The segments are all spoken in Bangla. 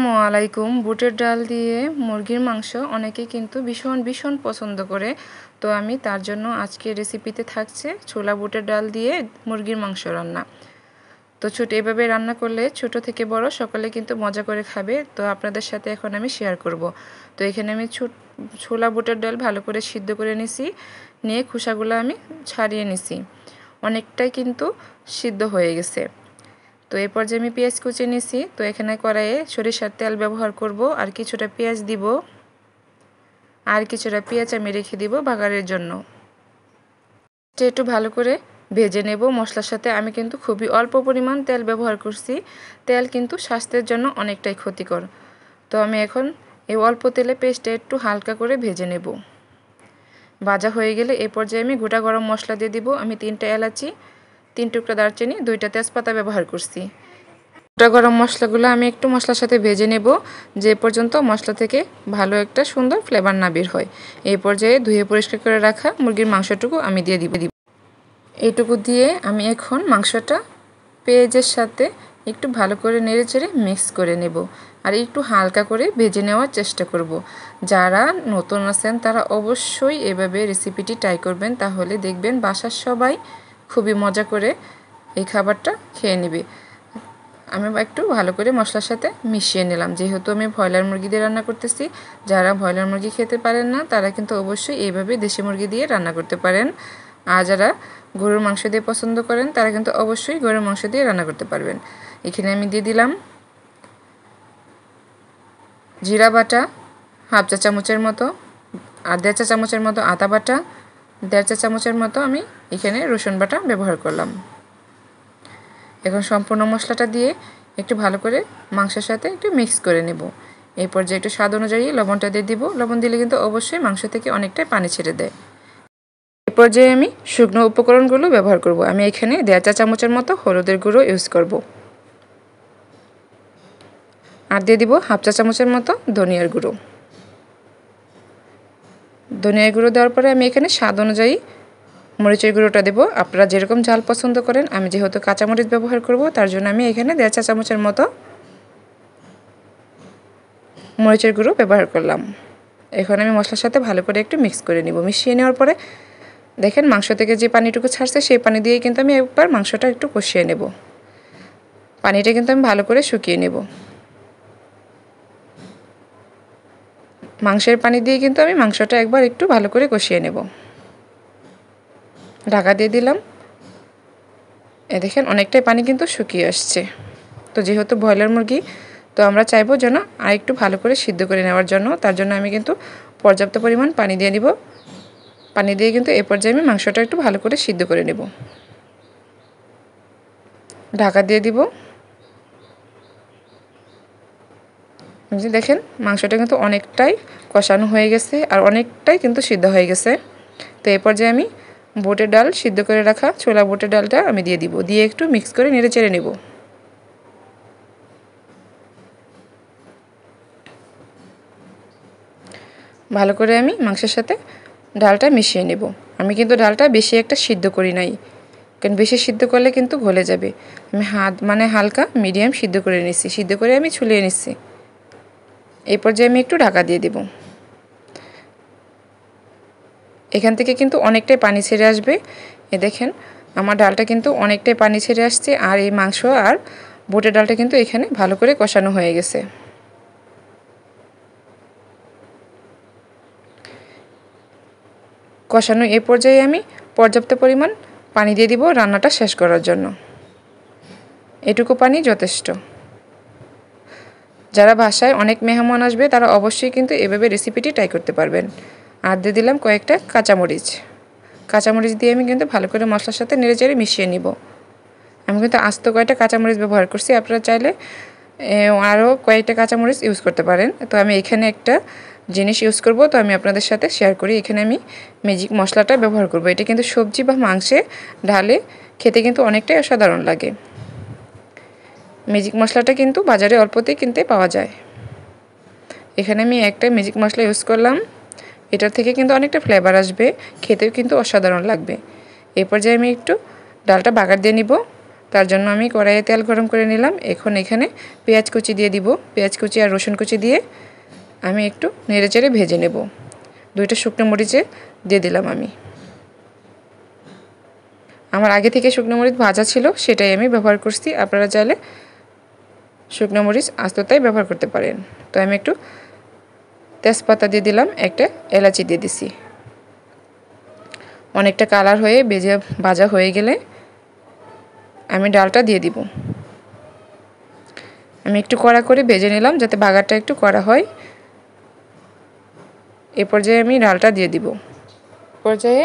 আসসালামু আলাইকুম। বুটের ডাল দিয়ে মুরগির মাংস অনেকে কিন্তু ভীষণ পছন্দ করে। তো আমি তার জন্য আজকে রেসিপিতে থাকছে ছোলা বুটের ডাল দিয়ে মুরগির মাংস রান্না। তো এভাবে রান্না করলে ছোট থেকে বড় সকলে কিন্তু মজা করে খাবে। তো আপনাদের সাথে এখন আমি শেয়ার করব। তো এখানে আমি ছোলা বুটের ডাল ভালো করে সিদ্ধ করে নিছি, নিয়ে খোসাগুলো আমি ছাড়িয়ে নিছি। অনেকটাই কিন্তু সিদ্ধ হয়ে গেছে। তো এই পর্যায়ে আমি পেঁয়াজ কুচিয়ে নিয়েছি। তো এখানে কড়াইয়ে সরিষার তেল ব্যবহার করব, আর কিছুটা পেঁয়াজ দিব, আর কিছুটা পেঁয়াজ আমি রেখে দিব বাগারের জন্য। একটু ভালো করে ভেজে নেব মশলার সাথে। আমি কিন্তু খুবই অল্প পরিমাণ তেল ব্যবহার করছি। তেল কিন্তু স্বাস্থ্যের জন্য অনেকটাই ক্ষতিকর। তো আমি এখন এই অল্প তেলে পেস্টটা একটু হালকা করে ভেজে নেব। ভাজা হয়ে গেলে এই পর্যায়ে আমি গোটা গরম মশলা দিয়ে দিব। আমি 3টা এলাচি, 3 টুকরা দারচিনি, 2টা তেজপাতা ব্যবহার করছি। গোটা গরম মশলাগুলো আমি একটু মশলার সাথে ভেজে নেব, যে পর্যন্ত মশলা থেকে ভালো একটা সুন্দর ফ্লেভার না বের হয়। এই পর্যায়ে ধুয়ে পরিষ্কার করে রাখা মুরগির মাংসটুকু আমি দিয়ে দিব। এইটুকু দিয়ে আমি এখন মাংসটা পেঁয়াজের সাথে একটু ভালো করে নেড়েচেড়ে মিক্স করে নেব, আর একটু হালকা করে ভেজে নেওয়ার চেষ্টা করব। যারা নতুন আছেন তারা অবশ্যই এভাবে রেসিপিটি ট্রাই করবেন, তাহলে দেখবেন বাসার সবাই খুবই মজা করে এই খাবারটা খেয়ে নেবে। আমি একটু ভালো করে মশলার সাথে মিশিয়ে নিলাম, যেহেতু আমি ব্রয়লার মুরগি দিয়ে রান্না করতেছি। যারা ব্রয়লার মুরগি খেতে পারেন না তারা কিন্তু অবশ্যই এইভাবে দেশি মুরগি দিয়ে রান্না করতে পারেন। আর যারা গরুর মাংস দিয়ে পছন্দ করেন তারা কিন্তু অবশ্যই গরুর মাংস দিয়ে রান্না করতে পারবেন। এখানে আমি দিয়ে দিলাম জিরা বাটা হাফ চা চামচের মতো, আর 1.5 চা চামচের মতো আদা বাটা, 1.5 চা চামচের মতো আমি এখানে রসুন বাটা ব্যবহার করলাম। এখন সম্পূর্ণ মশলাটা দিয়ে একটু ভালো করে মাংসের সাথে একটু মিক্স করে নেব। এই পর্যায়ে একটু স্বাদ অনুযায়ী লবণটা দিয়ে দিব। লবণ দিলে কিন্তু অবশ্যই মাংস থেকে অনেকটাই পানি ছেড়ে দেয়। এই পর্যায়ে আমি শুকনো উপকরণগুলো ব্যবহার করব। আমি এখানে 1.5 চা চামচের মতো হলুদের গুঁড়ো ইউজ করব, আর দিয়ে দিব হাফ চা চামচের মতো ধনিয়ার গুঁড়ো। ধনিয়ার গুঁড়ো দেওয়ার পরে আমি এখানে স্বাদ অনুযায়ী মরিচের গুঁড়োটা দেবো। আপনারা যেরকম ঝাল পছন্দ করেন, আমি যেহেতু কাঁচামরিচ ব্যবহার করব তার জন্য আমি এখানে 1.5 চা চামচের মতো মরিচের গুঁড়ো ব্যবহার করলাম। এখন আমি মশলার সাথে ভালো করে একটু মিক্স করে নিব। মিশিয়ে নেওয়ার পরে দেখেন মাংস থেকে যে পানিটুকু ছাড়ছে সেই পানি দিয়ে কিন্তু আমি একবার মাংসটা একটু কষিয়ে নেব। পানিটা কিন্তু আমি ভালো করে শুকিয়ে নেব। মাংসের পানি দিয়ে কিন্তু আমি মাংসটা একবার একটু ভালো করে কষিয়ে নেব। ঢাকা দিয়ে দিলাম। দেখেন অনেকটাই পানি কিন্তু শুকিয়ে আসছে। তো যেহেতু ব্রয়লার মুরগি, তো আমরা চাইবো যেন আর একটু ভালো করে সিদ্ধ করে নেওয়ার জন্য, তার জন্য আমি কিন্তু পর্যাপ্ত পরিমাণ পানি দিয়ে নিব। পানি দিয়ে কিন্তু এ পর্যায়ে আমি মাংসটা একটু ভালো করে সিদ্ধ করে নেব। ঢাকা দিয়ে দিব। দেখেন মাংসটা কিন্তু অনেকটাই কষানো হয়ে গেছে, আর অনেকটাই কিন্তু সিদ্ধ হয়ে গেছে। তো এই পর্যায়ে আমি বুটের ডাল সিদ্ধ করে রাখা ছোলা বুটের ডালটা আমি দিয়ে দিব, দিয়ে একটু মিক্স করে নেড়ে চেড়ে নেব। ভালো করে আমি মাংসের সাথে ডালটা মিশিয়ে নেব। আমি কিন্তু ডালটা বেশি একটা সিদ্ধ করি নাই, কারণ বেশি সিদ্ধ করলে কিন্তু গলে যাবে। আমি হালকা মিডিয়াম সিদ্ধ করে নিচ্ছি, সিদ্ধ করে আমি ছুলিয়ে নিচ্ছি। এই পর্যায়ে আমি একটু ঢাকা দিয়ে দেব। এখান থেকে কিন্তু অনেকটাই পানি ছেড়ে আসবে। দেখেন আমার ডালটা কিন্তু অনেকটাই পানি ছেড়ে আসছে, আর এই মাংস আর বুটের ডালটা কিন্তু এখানে ভালো করে কষানো হয়ে গেছে। কষানো এই পর্যায়ে আমি পর্যাপ্ত পরিমাণ পানি দিয়ে দিব রান্নাটা শেষ করার জন্য। এটুকু পানি যথেষ্ট। যারা বাসায় অনেক মেহমান আসবে তারা অবশ্যই কিন্তু এভাবে রেসিপিটি ট্রাই করতে পারবেন। আর দিয়ে দিলাম কয়েকটা কাঁচামরিচ। কাঁচামরিচ দিয়ে আমি কিন্তু ভালো করে মশলার সাথে নেড়েচেড়ে মিশিয়ে নিব। আমি কিন্তু আস্ত কয়েকটা কাঁচামরিচ ব্যবহার করছি, আপনারা চাইলে আরও কয়েকটা কাঁচামরিচ ইউজ করতে পারেন। তো আমি এখানে একটা জিনিস ইউজ করব, তো আমি আপনাদের সাথে শেয়ার করি। এখানে আমি ম্যাজিক মশলাটা ব্যবহার করব। এটা কিন্তু সবজি বা মাংসে ঢালে খেতে কিন্তু অনেকটাই অসাধারণ লাগে। ম্যাজিক মশলাটা কিন্তু বাজারে অল্পতেই কিনতে পাওয়া যায়। এখানে আমি একটা ম্যাজিক মশলা ইউজ করলাম। এটার থেকে কিন্তু অনেকটা ফ্লেভার আসবে, খেতেও কিন্তু অসাধারণ লাগবে। এই পর্যায়ে আমি একটু ডালটা বাগার দিয়ে নিব। তার জন্য আমি কড়াইয়ে তেল গরম করে নিলাম। এখন এখানে পেঁয়াজ কুচি দিয়ে দিব। পেঁয়াজ কুচি আর রসুন কুচি দিয়ে আমি একটু নেড়েচেড়ে ভেজে নেব। 2টা শুকনো মরিচে দিয়ে দিলাম আমি। আমার আগে থেকে শুকনো মরিচ ভাজা ছিল, সেটাই আমি ব্যবহার করছি। আপনারা চাইলে শুকনো মরিচ আস্ততাই ব্যবহার করতে পারেন। তো আমি একটু তেজপাতা দিয়ে দিলাম, একটা এলাচি দিয়ে দিছি। অনেকটা কালার হয়ে ভাজা হয়ে গেলে আমি ডালটা দিয়ে দিব। আমি একটু কড়া করে ভেজে নিলাম যাতে বাগারটা একটু কড়া হয়। এ পর্যায়ে আমি ডালটা দিয়ে দিব। পর্যায়ে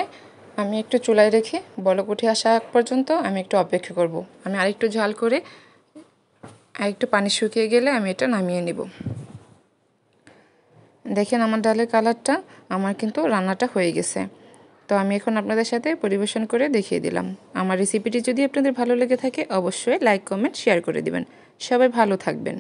আমি একটু চুলায় রেখে বলক উঠে আসা আগ পর্যন্ত আমি একটু অপেক্ষা করব। আমি আরেকটু ঝাল করে আরেকটু পানি শুকিয়ে গেলে আমি এটা নামিয়ে নেব। দেখেন আমার ডালের কালারটা, আমার কিন্তু রান্নাটা হয়ে গেছে। তো আমি এখন আপনাদের সাথে পরিবেশন করে দেখিয়ে দিলাম। আমার রেসিপিটি যদি আপনাদের ভালো লেগে থাকে অবশ্যই লাইক, কমেন্ট, শেয়ার করে দিবেন। সবাই ভালো থাকবেন।